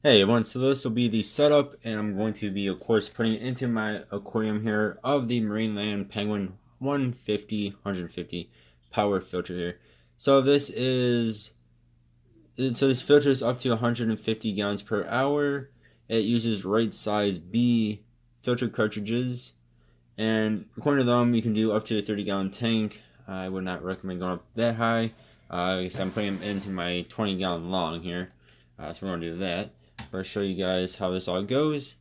Hey everyone, so this will be the setup, and I'm going to be, of course, putting it into my aquarium here of the Marineland Penguin 150 power filter here. So this filter is up to 150 gallons per hour. It uses right size B filter cartridges, and according to them, you can do up to a 30-gallon tank. I would not recommend going up that high. I guess I'm putting them into my 20-gallon long here, so we're going to do that. I'll show you guys how this all goes.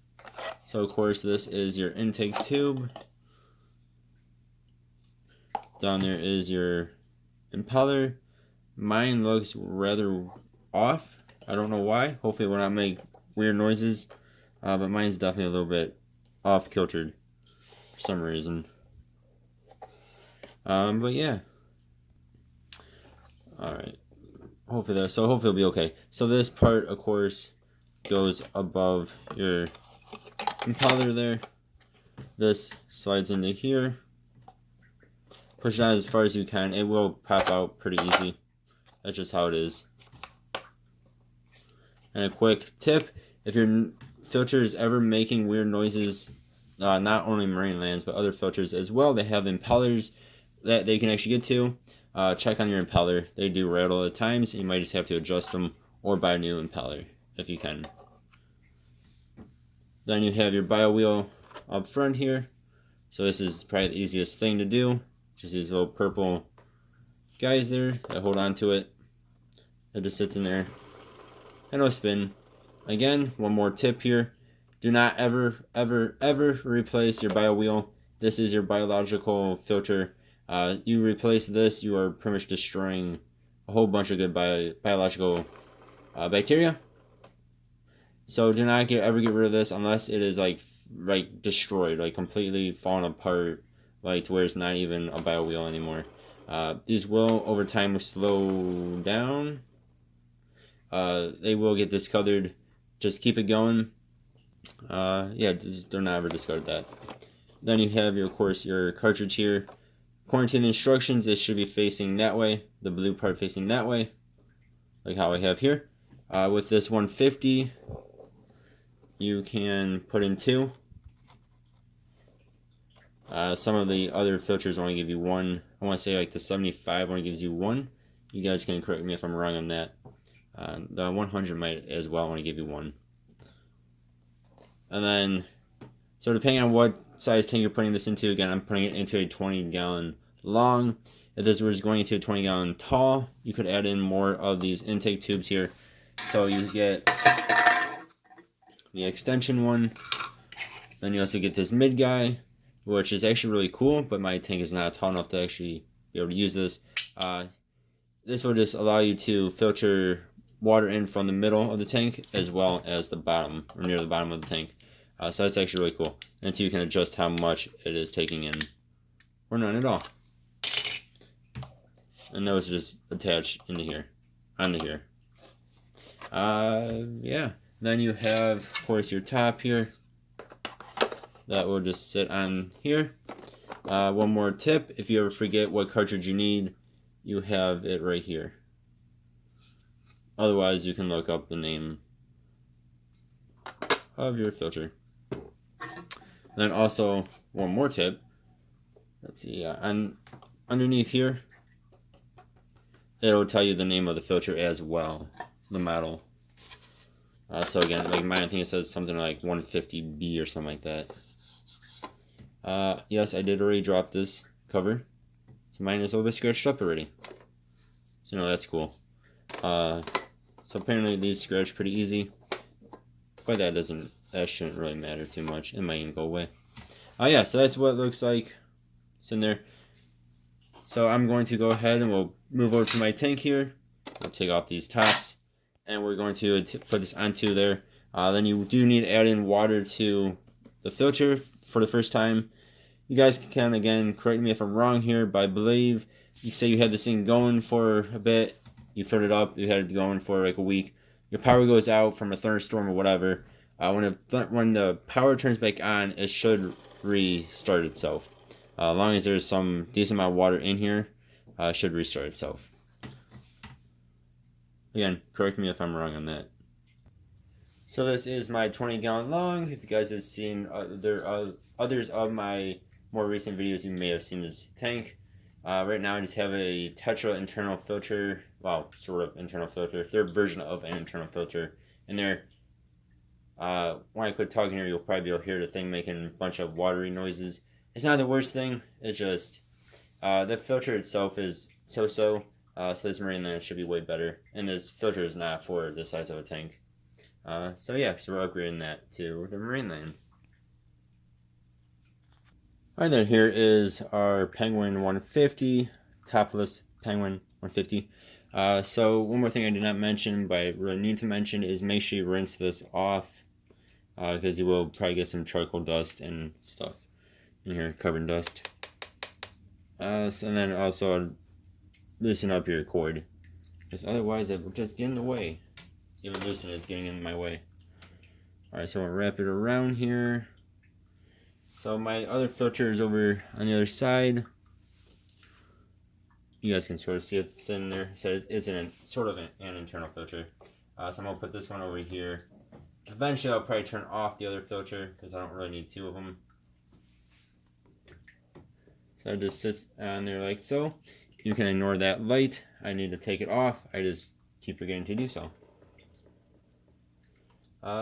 So of course this is your intake tube. Down there is your impeller. Mine looks rather off. I don't know why. Hopefully it will not make weird noises. But mine's definitely a little bit off kiltered for some reason. But yeah. Alright. Hopefully it'll be okay. So this part, of course, goes above your impeller there. This slides into here. Push it out as far as you can. It will pop out pretty easy. That's just how it is. And a quick tip, if your filter is ever making weird noises, not only Marinelands, but other filters as well, they have impellers that they can actually get to. Check on your impeller. They do rattle at times. You might just have to adjust them or buy a new impeller if you can. Then you have your bio wheel up front here. So this is probably the easiest thing to do. Just these little purple guys there that hold on to it. It just sits in there. And it'll spin. Again, one more tip here. Do not ever replace your bio wheel. This is your biological filter. You replace this, you are pretty much destroying a whole bunch of good biological bacteria. So do not ever get rid of this unless it is like destroyed, like completely falling apart, like to where it's not even a bio wheel anymore. These will over time slow down. They will get discolored. Just keep it going. Yeah, just don't ever discard that. Then you have of course your cartridge here. According to the instructions, it should be facing that way. The blue part facing that way, like how I have here. With this 150, you can put in two. Some of the other filters only give you one. I want to say like the 75 only gives you one. You guys can correct me if I'm wrong on that. The 100 might as well only give you one. And then, so depending on what size tank you're putting this into, again, I'm putting it into a 20-gallon long. If this was going into a 20-gallon tall, you could add in more of these intake tubes here. So you get the extension one. Then you also get this mid guy, which is actually really cool, but my tank is not tall enough to actually be able to use this. This will just allow you to filter water in from the middle of the tank as well as the bottom, or near the bottom of the tank. So that's actually really cool. And so you can adjust how much it is taking in, or none at all. And those are just attached into here, onto here. Yeah. Then you have, of course, your top here. That will just sit on here. One more tip, if you ever forget what cartridge you need, you have it right here. Otherwise, you can look up the name of your filter. Then also, one more tip. Let's see, underneath here, it'll tell you the name of the filter as well, the model. So again, like mine, I think it says something like 150B or something like that. Yes, I did already drop this cover. So mine is a little bit scratched up already. So that's cool. So apparently these scratch pretty easy. But that shouldn't really matter too much. It might even go away. Yeah, so that's what it looks like. It's in there. So I'm going to go ahead and we'll move over to my tank here. We'll take off these tops. And we're going to put this onto there. Then you do need to add in water to the filter for the first time. You guys can, again, correct me if I'm wrong here, but I believe you say you had this thing going for a bit. You filled it up. You had it going for like a week. Your power goes out from a thunderstorm or whatever. When the power turns back on, it should restart itself. As long as there's some decent amount of water in here, it should restart itself. Again, correct me if I'm wrong on that. So this is my 20-gallon long. If you guys have seen others of my more recent videos, you may have seen this tank. Right now I just have a Tetra internal filter, well, sort of internal filter, third version of an internal filter in there. When I quit talking here, you'll probably be able to hear the thing making a bunch of watery noises. It's not the worst thing, it's just the filter itself is so-so, so this Marineland should be way better, and this filter is not for the size of a tank. So yeah, so we're upgrading that to the Marineland. Alright, then here is our Penguin 150, topless Penguin 150. So one more thing I did not mention, but I really need to mention, is make sure you rinse this off, because you will probably get some charcoal dust and stuff in here, carbon dust. And then also loosen up your cord, because otherwise it will just get in the way. Even loosen it's getting in my way. Alright, so I'll wrap it around here. So my other filter is over on the other side. You guys can sort of see it's in there. So it's in sort of an internal filter. So I'm going to put this one over here. Eventually I'll probably turn off the other filter because I don't really need two of them. So it just sits on there like so. You can ignore that light. I need to take it off. I just keep forgetting to do so.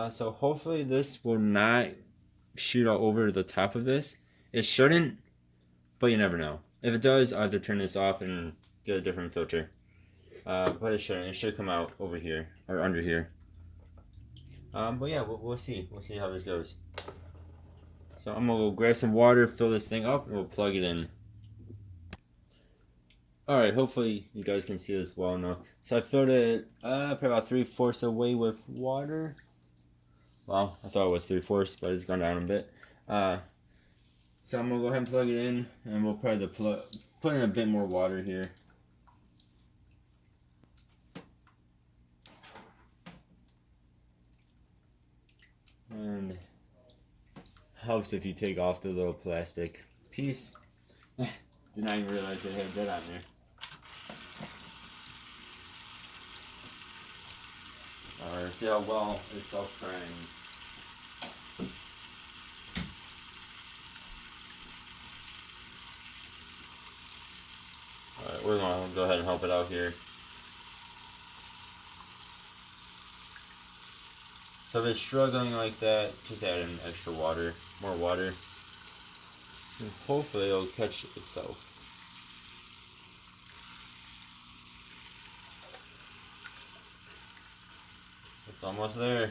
So hopefully this will not shoot all over the top of this. It shouldn't, but you never know. If it does, I have to turn this off and get a different filter. But it shouldn't. It should come out over here or under here. But yeah, we'll see. We'll see how this goes. So I'm gonna go grab some water, fill this thing up, and we'll plug it in. Alright, hopefully you guys can see this well enough. So I filled it probably about 3/4 away with water. Well, I thought it was 3/4, but it's gone down a bit. So I'm gonna go ahead and plug it in, and we'll probably put in a bit more water here. And helps if you take off the little plastic piece. Did not even realize it had that on there. Or see how well it self-primes. Alright, we're going to go ahead and help it out here. So if it's struggling like that, just add in extra water, more water. And hopefully it'll catch itself. It's almost there.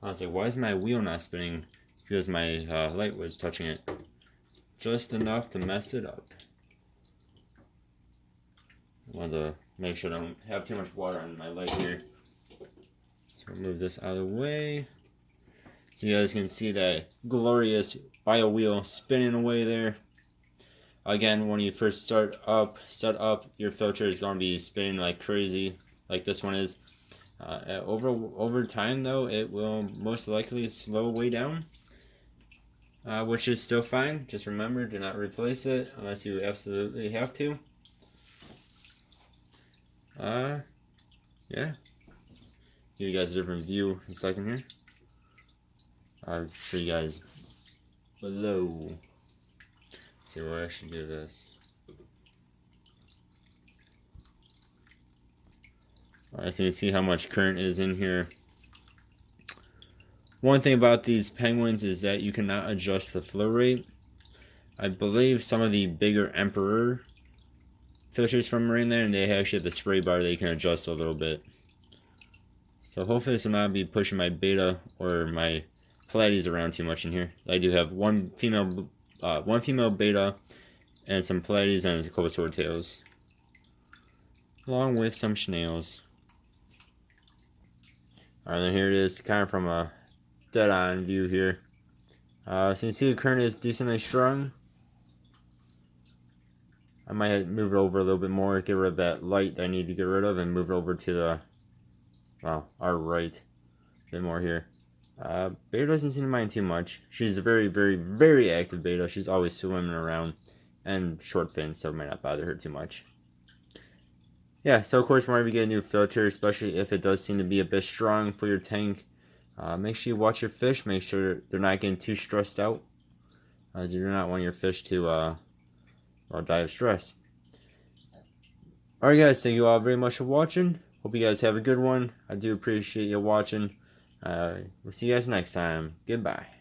I was like, why is my wheel not spinning? Because my light was touching it. Just enough to mess it up. I want to make sure I don't have too much water on my light here. So move this out of the way. So you guys can see that glorious bio wheel spinning away there. Again, when you first set up, your filter is going to be spinning like crazy, like this one is. Over time, though, it will most likely slow way down, which is still fine. Just remember, do not replace it unless you absolutely have to. Yeah. Give you guys a different view in a second here. I'll show you guys below. Let's see where I should do this. Alright, so you see how much current is in here. One thing about these Penguins is that you cannot adjust the flow rate. I believe some of the bigger Emperor filters from Marineland, they actually have the spray bar that you can adjust a little bit. So hopefully this will not be pushing my beta or my Pleiades around too much in here. I do have one female beta and some Pleiades and a couple of swordtails, along with some snails. Alright, then here it is, kind of from a dead-on view here. So you see the current is decently strong. I might move it over a little bit more, get rid of that light that I need to get rid of, and move it over to the, well, our right. A bit more here. Beta doesn't seem to mind too much. She's a very, very, very active beta. She's always swimming around, and short fin, so it might not bother her too much. Yeah, so of course, whenever you get a new filter, especially if it does seem to be a bit strong for your tank, make sure you watch your fish. Make sure they're not getting too stressed out, as you do not want your fish to die of stress. Alright guys, thank you all very much for watching. Hope you guys have a good one. I do appreciate you watching. We'll see you guys next time. Goodbye.